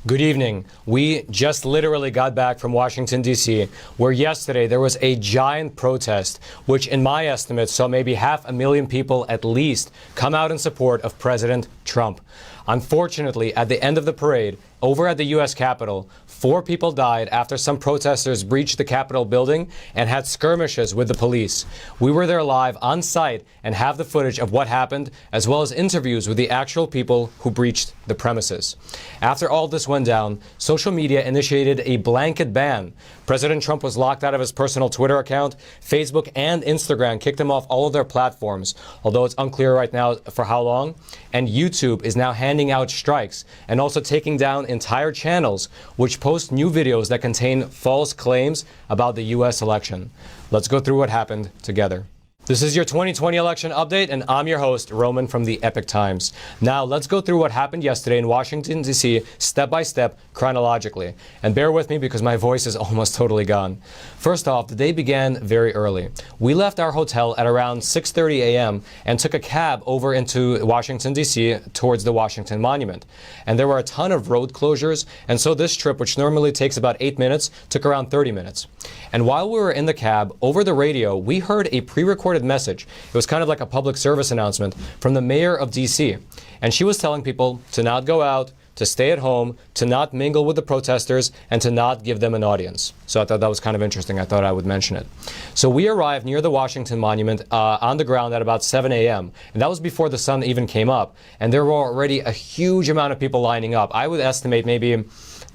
Good evening. We just literally got back from Washington, D.C., where yesterday there was a giant protest, which in my estimate saw maybe 500,000 people at least come out in support of President Trump. Unfortunately, at the end of the parade, over at the U.S. Capitol, 4 people died after some protesters breached the Capitol building and had skirmishes with the police. We were there live on site and have the footage of what happened, as well as interviews with the actual people who breached the premises. After all this went down, social media initiated a blanket ban. President Trump was locked out of his personal Twitter account. Facebook and Instagram kicked him off all of their platforms, although it's unclear right now for how long. And YouTube is now handing out strikes and also taking down entire channels which post new videos that contain false claims about the U.S. election. Let's go through what happened together. This is your 2020 election update, and I'm your host, Roman from the Epic Times. Now, let's go through what happened yesterday in Washington, D.C., step by step, chronologically. And bear with me because my voice is almost totally gone. First off, the day began very early. We left our hotel at around 6:30 a.m. and took a cab over into Washington, D.C. towards the Washington Monument. And there were a ton of road closures, and so this trip, which normally takes about 8 minutes, took around 30 minutes. And while we were in the cab, over the radio, we heard a pre-recorded message. It was kind of like a public service announcement from the mayor of D.C. And she was telling people to not go out, to stay at home, to not mingle with the protesters, and to not give them an audience. So I thought that was kind of interesting. I thought I would mention it. So we arrived near the Washington Monument on the ground at about 7 a.m. And that was before the sun even came up. And there were already a huge amount of people lining up. I would estimate maybe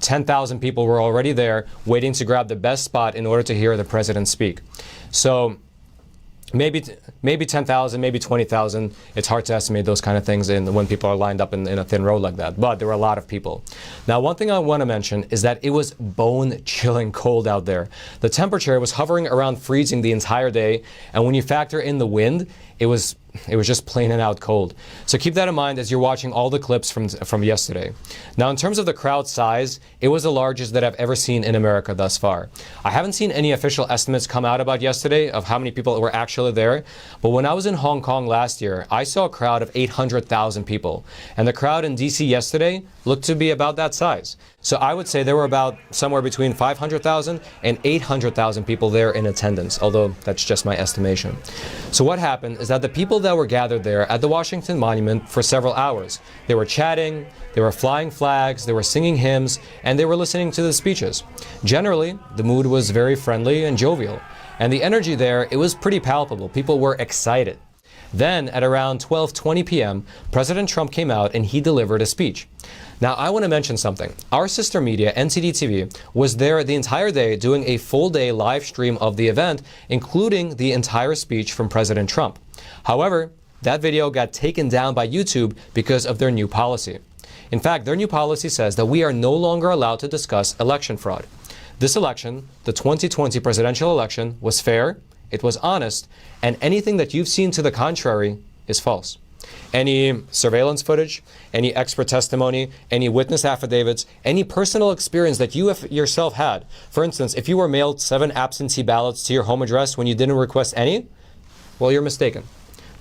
10,000 people were already there waiting to grab the best spot in order to hear the president speak. So maybe 10,000, maybe 20,000. It's hard to estimate those kind of things when people are lined up in a thin row like that. But there were a lot of people. Now, one thing I want to mention is that it was bone-chilling cold out there. The temperature was hovering around freezing the entire day. And when you factor in the wind, it was just plain and out cold. So keep that in mind as you're watching all the clips from yesterday. Now, in terms of the crowd size, it was the largest that I've ever seen in America thus far. I haven't seen any official estimates come out about yesterday of how many people were actually there. But when I was in Hong Kong last year, I saw a crowd of 800,000 people. And the crowd in DC yesterday looked to be about that size. So I would say there were about somewhere between 500,000 and 800,000 people there in attendance, although that's just my estimation. So what happened is that the people that were gathered there at the Washington Monument for several hours, they were chatting, they were flying flags, they were singing hymns, and they were listening to the speeches. Generally, the mood was very friendly and jovial. And the energy there, it was pretty palpable. People were excited. Then, at around 12:20 p.m., President Trump came out and he delivered a speech. Now, I want to mention something. Our sister media, NTD TV, was there the entire day doing a full-day live stream of the event, including the entire speech from President Trump. However, that video got taken down by YouTube because of their new policy. In fact, their new policy says that we are no longer allowed to discuss election fraud. This election, the 2020 presidential election, was fair, it was honest, and anything that you've seen to the contrary is false. Any surveillance footage, any expert testimony, any witness affidavits, any personal experience that you have yourself had. For instance, if you were mailed 7 absentee ballots to your home address when you didn't request any, well, you're mistaken.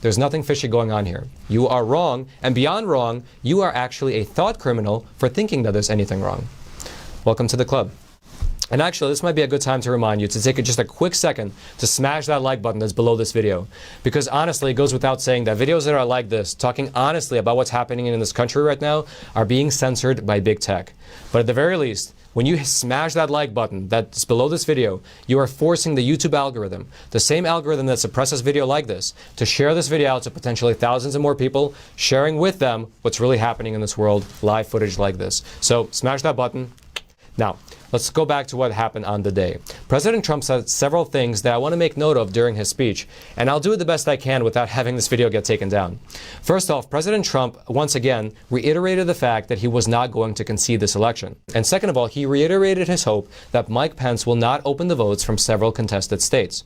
There's nothing fishy going on here. You are wrong, and beyond wrong, you are actually a thought criminal for thinking that there's anything wrong. Welcome to the club. And actually, this might be a good time to remind you to take just a quick second to smash that like button that's below this video. Because honestly, it goes without saying that videos that are like this, talking honestly about what's happening in this country right now, are being censored by big tech. But at the very least, when you smash that like button that's below this video, you are forcing the YouTube algorithm, the same algorithm that suppresses video like this, to share this video out to potentially thousands of more people, sharing with them what's really happening in this world, live footage like this. So smash that button. Now, let's go back to what happened on the day. President Trump said several things that I want to make note of during his speech, and I'll do it the best I can without having this video get taken down. First off, President Trump, once again, reiterated the fact that he was not going to concede this election. And second of all, he reiterated his hope that Mike Pence will not open the votes from several contested states.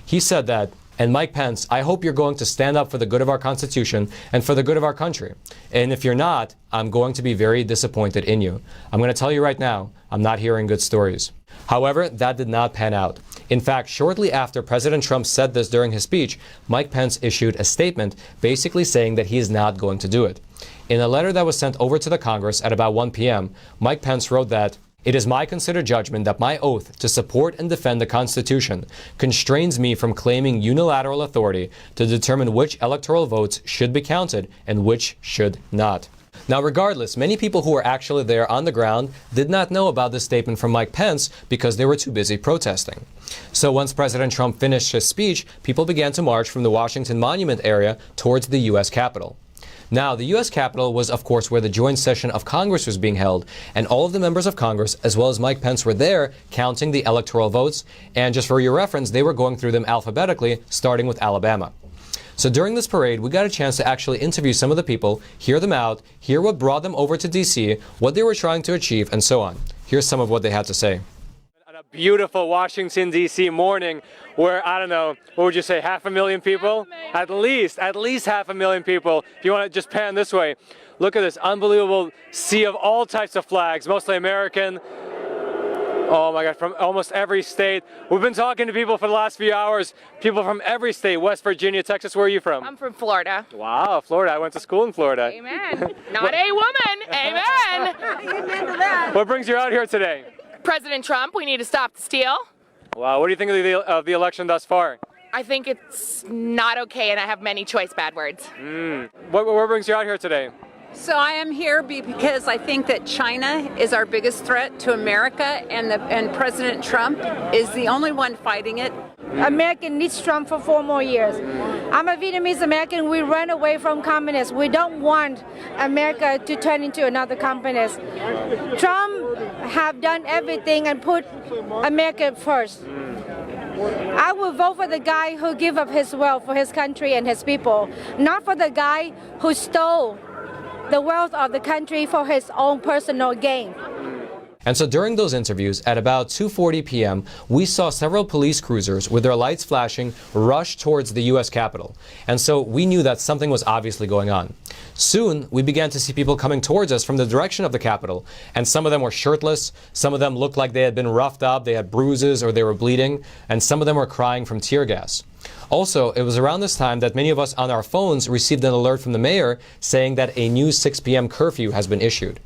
He said that, and Mike Pence, I hope you're going to stand up for the good of our Constitution and for the good of our country. And if you're not, I'm going to be very disappointed in you. I'm going to tell you right now, I'm not hearing good stories. However, that did not pan out. In fact, shortly after President Trump said this during his speech, Mike Pence issued a statement basically saying that he is not going to do it. In a letter that was sent over to the Congress at about 1 p.m., Mike Pence wrote that, "It is my considered judgment that my oath to support and defend the Constitution constrains me from claiming unilateral authority to determine which electoral votes should be counted and which should not." Now, regardless, many people who were actually there on the ground did not know about this statement from Mike Pence because they were too busy protesting. So once President Trump finished his speech, people began to march from the Washington Monument area towards the U.S. Capitol. Now, the U.S. Capitol was, of course, where the joint session of Congress was being held, and all of the members of Congress, as well as Mike Pence, were there counting the electoral votes, and just for your reference, they were going through them alphabetically, starting with Alabama. So during this parade, we got a chance to actually interview some of the people, hear them out, hear what brought them over to D.C., what they were trying to achieve, and so on. Here's some of what they had to say. On a beautiful Washington, D.C. morning where, I don't know, what would you say, 500,000 people? At least 500,000 people. If you want to just pan this way, look at this unbelievable sea of all types of flags, mostly American. Oh my God, from almost every state. We've been talking to people for the last few hours, people from every state, West Virginia, Texas. Where are you from? I'm from Florida. Wow, Florida. I went to school in Florida. Amen. Not a woman. Amen. Amen to that. What brings you out here today? President Trump, we need to stop the steal. Wow, what do you think of the election thus far? I think it's not okay, and I have many choice bad words. What brings you out here today? So I am here because I think that China is our biggest threat to America, and President Trump is the only one fighting it. America needs Trump for 4 more years. I'm a Vietnamese American. We run away from communists. We don't want America to turn into another communist. Trump have done everything and put America first. I will vote for the guy who gave up his wealth for his country and his people, not for the guy who stole the wealth of the country for his own personal gain. And so during those interviews, at about 2:40 p.m., we saw several police cruisers with their lights flashing rush towards the U.S. Capitol. And so we knew that something was obviously going on. Soon, we began to see people coming towards us from the direction of the Capitol, and some of them were shirtless, some of them looked like they had been roughed up, they had bruises or they were bleeding, and some of them were crying from tear gas. Also, it was around this time that many of us on our phones received an alert from the mayor saying that a new 6 p.m. curfew has been issued.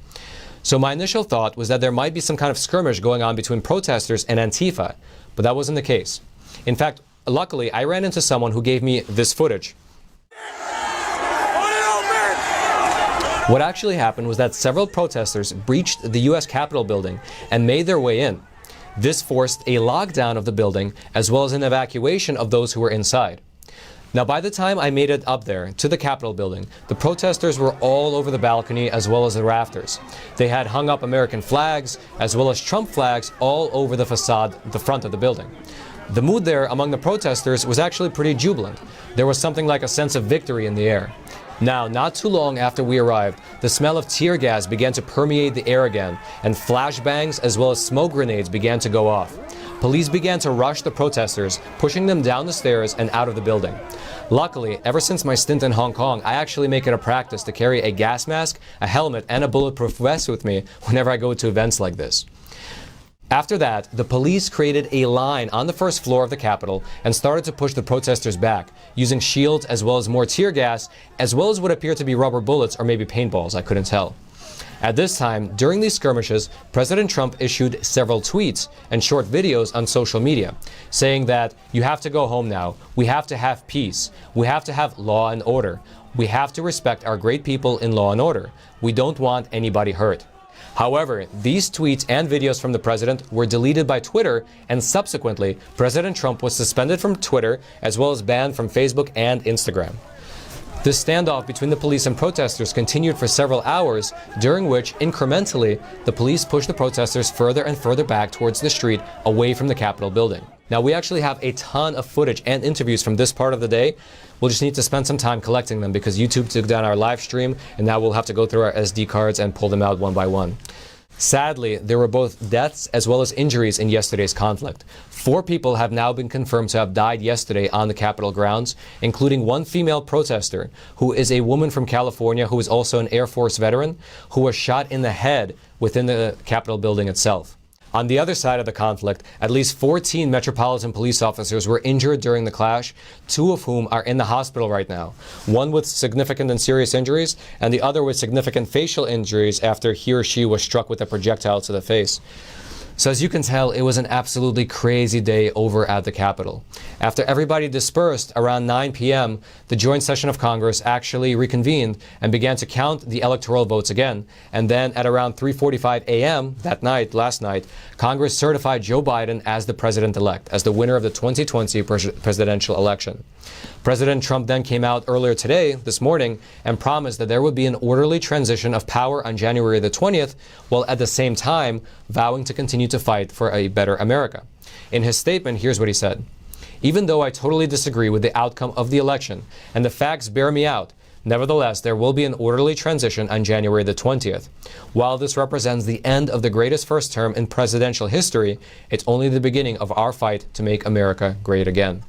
So my initial thought was that there might be some kind of skirmish going on between protesters and Antifa, but that wasn't the case. In fact, luckily, I ran into someone who gave me this footage. What actually happened was that several protesters breached the U.S. Capitol building and made their way in. This forced a lockdown of the building as well as an evacuation of those who were inside. Now, by the time I made it up there to the Capitol building, the protesters were all over the balcony as well as the rafters. They had hung up American flags as well as Trump flags all over the facade, the front of the building. The mood there among the protesters was actually pretty jubilant. There was something like a sense of victory in the air. Now, not too long after we arrived, the smell of tear gas began to permeate the air again, and flashbangs as well as smoke grenades began to go off. Police began to rush the protesters, pushing them down the stairs and out of the building. Luckily, ever since my stint in Hong Kong, I actually make it a practice to carry a gas mask, a helmet, and a bulletproof vest with me whenever I go to events like this. After that, the police created a line on the first floor of the Capitol and started to push the protesters back, using shields as well as more tear gas, as well as what appeared to be rubber bullets or maybe paintballs, I couldn't tell. At this time, during these skirmishes, President Trump issued several tweets and short videos on social media, saying that you have to go home now, we have to have peace, we have to have law and order, we have to respect our great people in law and order, we don't want anybody hurt. However, these tweets and videos from the president were deleted by Twitter, and subsequently, President Trump was suspended from Twitter as well as banned from Facebook and Instagram. This standoff between the police and protesters continued for several hours, during which, incrementally, the police pushed the protesters further and further back towards the street, away from the Capitol building. Now, we actually have a ton of footage and interviews from this part of the day. We'll just need to spend some time collecting them because YouTube took down our live stream, and now we'll have to go through our SD cards and pull them out one by one. Sadly, there were both deaths as well as injuries in yesterday's conflict. 4 people have now been confirmed to have died yesterday on the Capitol grounds, including one female protester, who is a woman from California who is also an Air Force veteran, who was shot in the head within the Capitol building itself. On the other side of the conflict, at least 14 Metropolitan Police officers were injured during the clash, 2 of whom are in the hospital right now. One with significant and serious injuries, and the other with significant facial injuries after he or she was struck with a projectile to the face. So as you can tell, it was an absolutely crazy day over at the Capitol. After everybody dispersed around 9 p.m., the joint session of Congress actually reconvened and began to count the electoral votes again. And then at around 3:45 a.m. that night, last night, Congress certified Joe Biden as the president-elect, as the winner of the 2020 presidential election. President Trump then came out earlier today, this morning, and promised that there would be an orderly transition of power on January the 20th, while at the same time vowing to continue to fight for a better America. In his statement, here's what he said. Even though I totally disagree with the outcome of the election, and the facts bear me out, nevertheless, there will be an orderly transition on January the 20th. While this represents the end of the greatest first term in presidential history, it's only the beginning of our fight to make America great again.